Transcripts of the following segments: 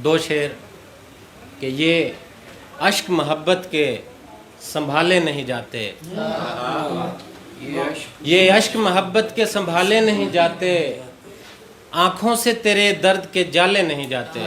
دو شعر کہ یہ اشک محبت کے سنبھالے نہیں جاتے، یہ اشک محبت کے سنبھالے نہیں جاتے، آنکھوں سے تیرے درد کے جالے نہیں جاتے،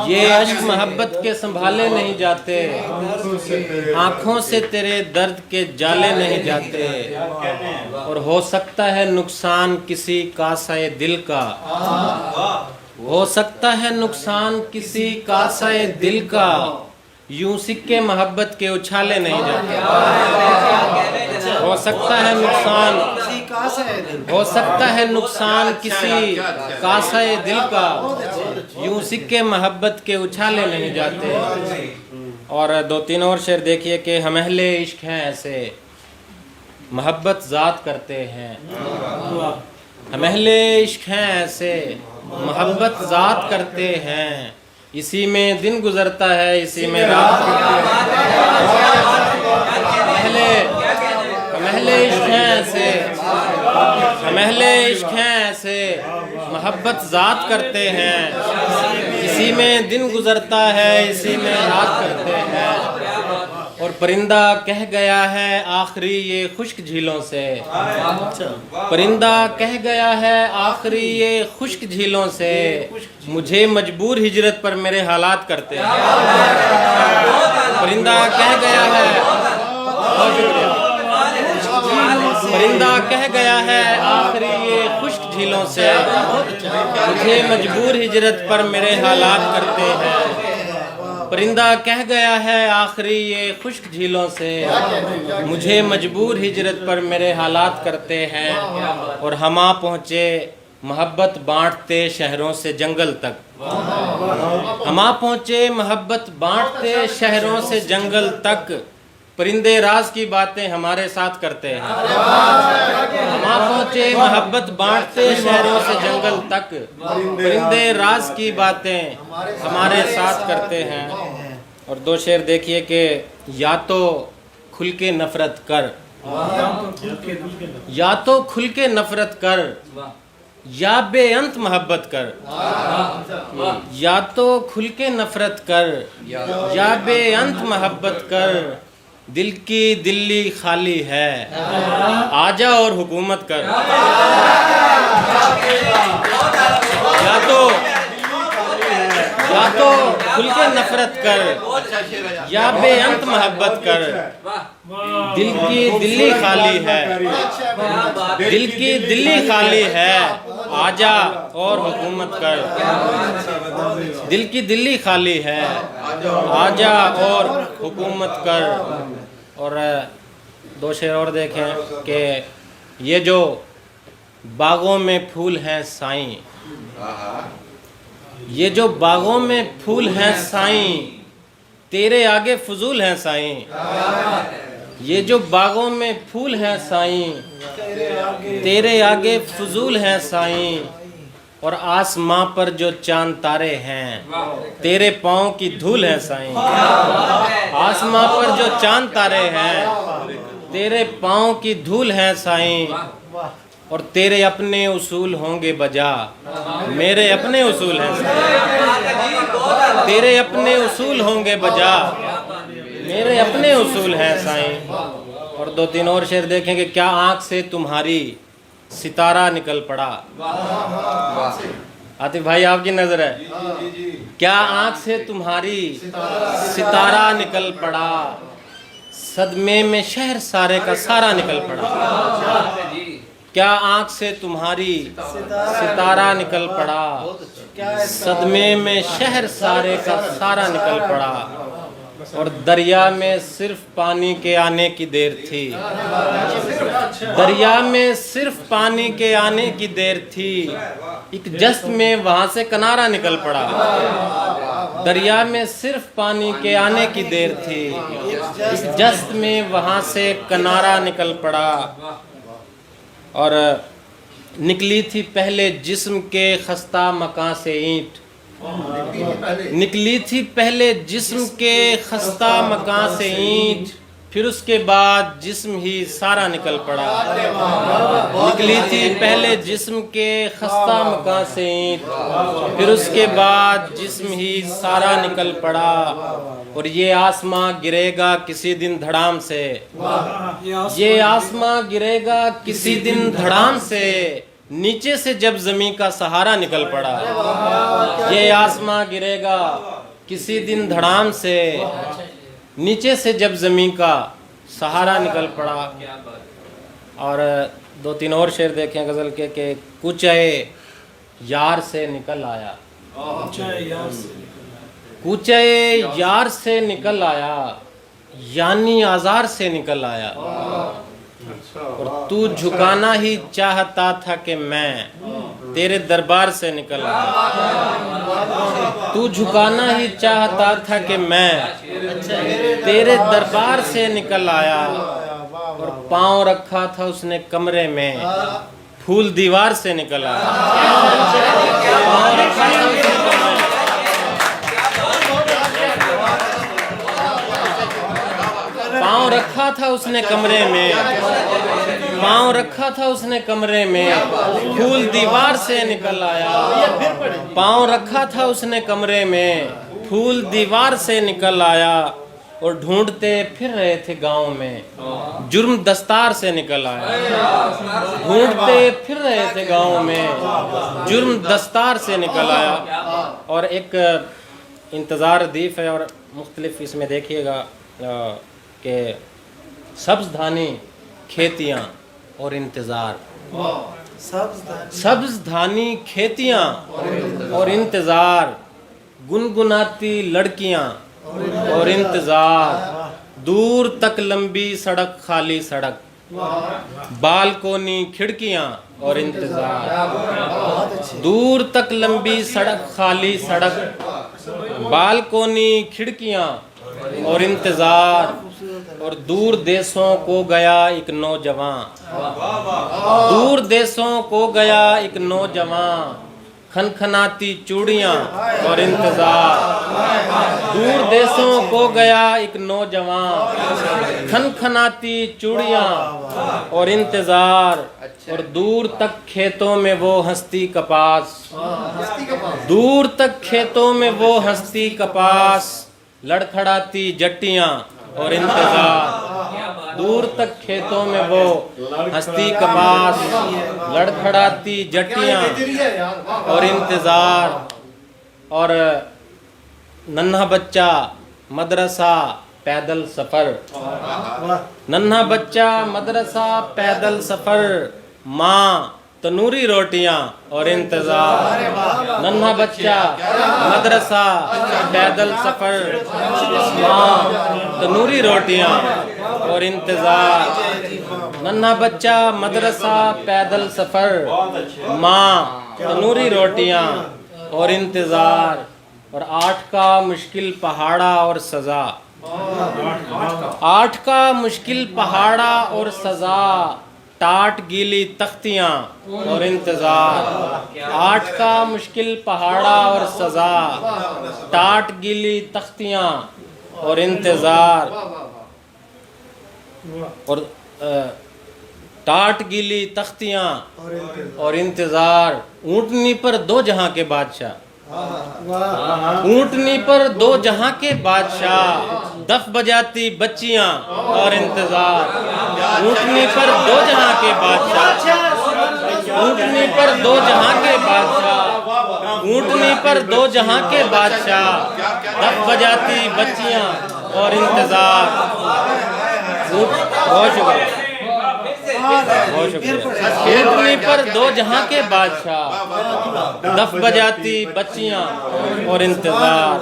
یہ اشک محبت کے سنبھالے نہیں جاتے، آنکھوں سے تیرے درد کے جالے نہیں جاتے، اور ہو سکتا ہے نقصان کسی کاسہ دل کا، ہو سکتا ہے نقصان کسی کاسہ دل کا، یوں سکے محبت کے اچھالے نہیں جاتے، ہو سکتا ہے نقصان، ہو سکتا ہے نقصان کسی کاسہ دل کا، یوں سکے محبت کے اچھالے نہیں جاتے۔ اور دو تین اور شعر دیکھیے کہ ہم اہل عشق ہیں ایسے محبت ذات کرتے ہیں، ہم اہل عشق ہیں ایسے محبت ذات کرتے ہیں، اسی میں دن گزرتا ہے اسی میں رات کٹتی ہے، ہم اہل عشق ہیں ایسے، ہم اہل عشق ہیں ایسے محبت ذات کرتے ہیں، اسی میں دن گزرتا ہے اسی میں رات کرتے ہیں، اور پرندہ کہہ گیا ہے آخری یہ خشک جھیلوں سے، پرندہ کہہ گیا ہے آخری یہ خشک جھیلوں سے، مجھے مجبور ہجرت پر میرے حالات کرتے ہیں، پرندہ کہہ گیا ہے، پرندہ کہہ گیا ہے آخری یہ خشک جھیلوں سے، مجھے مجبور ہجرت پر میرے حالات کرتے ہیں، پرندہ کہہ گیا ہے آخری یہ خشک جھیلوں سے، مجھے مجبور ہجرت پر میرے حالات کرتے ہیں، اور ہم آ پہنچے محبت بانٹتے شہروں سے جنگل تک، ہم آ پہنچے محبت بانٹتے شہروں سے جنگل تک، پرندے راز کی باتیں ہمارے ساتھ کرتے ہیں، ہم آ پہنچے محبت بانٹتے شہروں سے جنگل تک، پرندے راز کی باتیں ہمارے ساتھ کرتے ہیں۔ اور دو شعر دیکھیے کہ یا تو کھل کے نفرت کر، یا تو کھل کے نفرت کر، یا بے انت محبت کر، یا تو کھل کے نفرت کر، یا بے انت محبت کر، دل کی دلی خالی ہے آجا اور حکومت کر، یا تو کھل کے نفرت کر، یا بے انت محبت کر، دل کی دلی خالی ہے، دل کی دلی خالی ہے آجا اور حکومت کر، دل کی دلی خالی ہے آجا اور حکومت کر۔ اور دو شعر اور دیکھیں کہ یہ جو باغوں میں پھول ہیں سائیں، یہ جو باغوں میں پھول ہیں سائیں، تیرے آگے فضول ہیں سائیں، یہ جو باغوں میں پھول ہیں سائیں، تیرے آگے فضول ہیں سائیں، اور آسماں پر جو چاند تارے ہیں تیرے پاؤں کی دھول ہے سائیں، آسماں پر جو چاند تارے ہیں تیرے پاؤں کی دھول ہے سائیں، اور تیرے اپنے اصول ہوں گے بجا میرے اپنے اصول ہیں سائیں، تیرے اپنے اصول ہوں گے بجا میرے اپنے اصول ہیں سائیں۔ اور دو تین اور شعر دیکھیں کہ کیا آنکھ سے تمہاری ستارہ نکل پڑا، عاطف بھائی آپ کی نظر ہے، کیا آنکھ سے تمہاری ستارہ نکل پڑا، صدمے میں شہر سارے کا سارا نکل پڑا، کیا آنکھ سے تمہاری ستارہ نکل پڑا، صدمے میں شہر سارے کا سارا نکل پڑا، اور دریا میں صرف پانی کے آنے کی دیر تھی، دریا میں صرف پانی کے آنے کی دیر تھی، ایک جست میں وہاں سے کنارہ نکل پڑا، دریا میں صرف پانی کے آنے کی دیر تھی، ایک جست میں وہاں سے کنارہ نکل پڑا، اور نکلی تھی پہلے جسم کے خستہ مکان سے اینٹ، نکلی تھی پہلے جسم کے خستہ مکان سے اینٹ، پھر اس کے بعد جسم ہی سارا نکل پڑا، نکلی تھی پہلے جسم کے خستہ مکان سے اینٹ، پھر اس کے بعد جسم ہی سارا نکل پڑا، اور یہ آسماں گرے گا کسی دن دھڑام سے، یہ آسماں گرے گا کسی دن دھڑام سے، نیچے سے جب زمین کا سہارا نکل پڑا، یہ آسماں گرے گا کسی دن دھڑام سے، نیچے سے جب زمین کا سہارا نکل پڑا۔ اور دو تین اور شعر دیکھیں غزل کے کہ کوچے یار سے نکل آیا، کوچے یار سے نکل آیا، یعنی آزار سے نکل آیا، اور تو جھکانا ہی چاہتا تھا کہ میں تیرے دربار سے نکل آیا، تو جھکانا ہی چاہتا تھا کہ میں تیرے دربار سے نکل آیا، اور پاؤں رکھا تھا اس نے کمرے میں پھول دیوار سے نکل آیا، پاؤں رکھا تھا اس نے پاؤں رکھا تھا اس نے کمرے میں، پاؤں رکھا تھا اس نے کمرے میں پھول دیوار سے نکل آیا، پاؤں رکھا تھا اس نے کمرے میں پھول دیوار سے نکل آیا، اور ڈھونڈتے پھر رہے تھے گاؤں میں جرم دستار سے نکل آیا، ڈھونڈتے پھر رہے تھے گاؤں میں جرم دستار سے نکل آیا۔ اور ایک انتظار ردیف ہے، اور مختلف اس میں دیکھیے گا کہ سبز دھانی کھیتیاں اور انتظار، سبز دھانی کھیتیاں اور انتظار، گنگناتی لڑکیاں اور انتظار، دور تک لمبی سڑک خالی سڑک، بالکونی کھڑکیاں اور انتظار، دور تک لمبی سڑک خالی سڑک، بالکونی کھڑکیاں اور انتظار، اور دور دیسوں کو گیا ایک نوجوان، دور دیسوں کو گیا ایک نوجوان، کھنکھناتی چوڑیاں اور انتظار، دور دیسوں کو گیا ایک نوجوان، کھنکھناتی چوڑیاں اور انتظار، اور دور تک کھیتوں میں وہ ہستی کپاس، دور تک کھیتوں میں وہ ہستی کپاس، لڑکھڑاتی جٹیاں اور انتظار، دور تک کھیتوں میں وہ ہستی کپاس، لڑکھڑاتی جٹیاں اور انتظار، اور ننھا بچہ مدرسہ پیدل سفر، ننھا بچہ مدرسہ پیدل سفر، ماں تنوری روٹیاں اور انتظار، ننھا بچہ مدرسہ پیدل سفر، ماں تنوری روٹیاں اور انتظار، ننھا بچہ مدرسہ پیدل سفر، ماں تنوری روٹیاں اور انتظار، اور 8 کا مشکل پہاڑا اور سزا، 8 کا مشکل پہاڑا اور سزا، ٹاٹ گیلی تختیاں اور انتظار، 8 کا مشکل پہاڑا اور سزا، ٹاٹ گیلی تختیاں اور انتظار، اور ٹاٹ گیلی تختیاں اور انتظار، اونٹنی پر 2 جہاں کے بادشاہ، اونٹنی پر 2 جہاں کے بادشاہ، دف بجاتی بچیاں اور انتظار، اونٹنی پر 2 جہاں کے بادشاہ، اونٹنی پر 2 جہاں کے بادشاہ، اونٹنی پر 2 جہاں کے بادشاہ، دف بجاتی بچیاں اور انتظار، بہت شکریہ، بہت شکریہ، اونٹنی پر 2 جہاں کے بادشاہ، دف بجاتی بچیاں اور انتظار،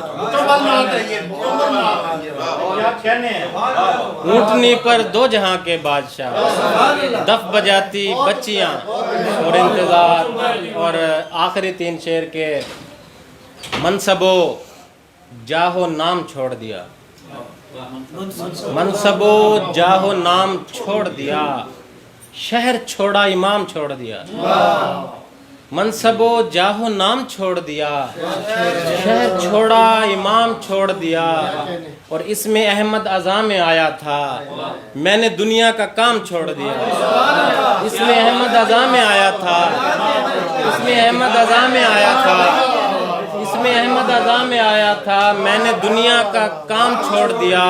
اونٹنی پر 2 جہاں کے بادشاہ، دف بجاتی بچیاں اور انتظار۔ اور آخری 3 شعر کے منصب و جاہ و نام چھوڑ دیا، منصب و جاہ و نام چھوڑ دیا، شہر چھوڑا امام چھوڑ دیا، منصب و جاہ و نام چھوڑ دیا، شہر چھوڑا امام چھوڑ دیا، اور اس میں احمد اعظم میں آیا تھا میں نے دنیا کا کام چھوڑ دیا. اس میں احمد اعظم میں آیا تھا, اس میں احمد اعظم میں آیا تھا, اس میں احمد اعظم میں آیا تھا میں نے دنیا کا کام چھوڑ دیا.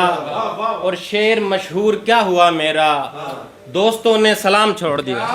اور شعر مشہور کیا ہوا میرا, دوستوں نے سلام چھوڑ دیا.